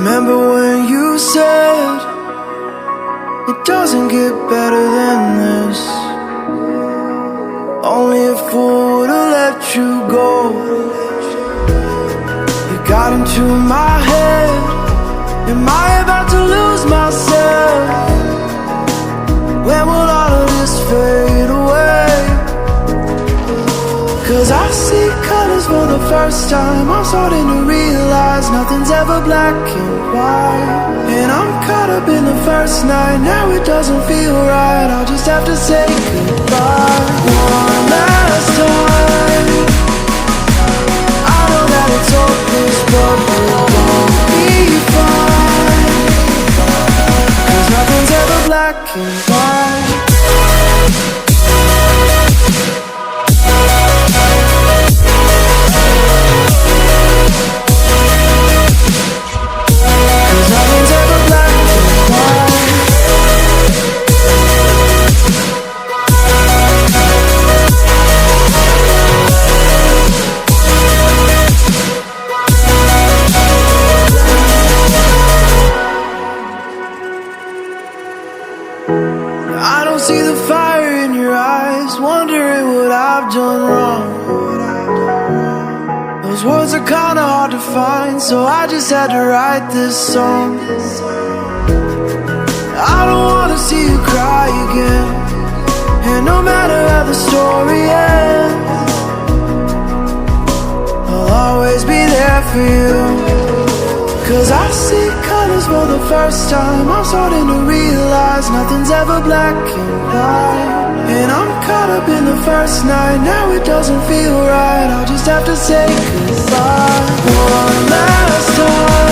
Remember when you said it doesn't get better than this? Only a fool would've let you go. You got into my head. Am I about to lose myself? When will all of this fade away? 'Cause I see colors for the first time. I'm starting to realize nothing's ever black and white. And I'm caught up in the first night. Now it doesn't feel right. I'll just have to say goodbye one last time. I know that it's hopeless, but we'll be fine. 'Cause nothing's ever black and white. I don't see the fire in your eyes, wondering what I've done wrong. Those words are kinda hard to find, so I just had to write this song. I don't wanna see you cry again, and no matter how the story ends, I'll always be there for you. 'Cause I see colors for the first time. I'm starting to realize nothing's ever black and white. And I'm caught up in the first night. Now it doesn't feel right. I'll just have to say goodbye one last time.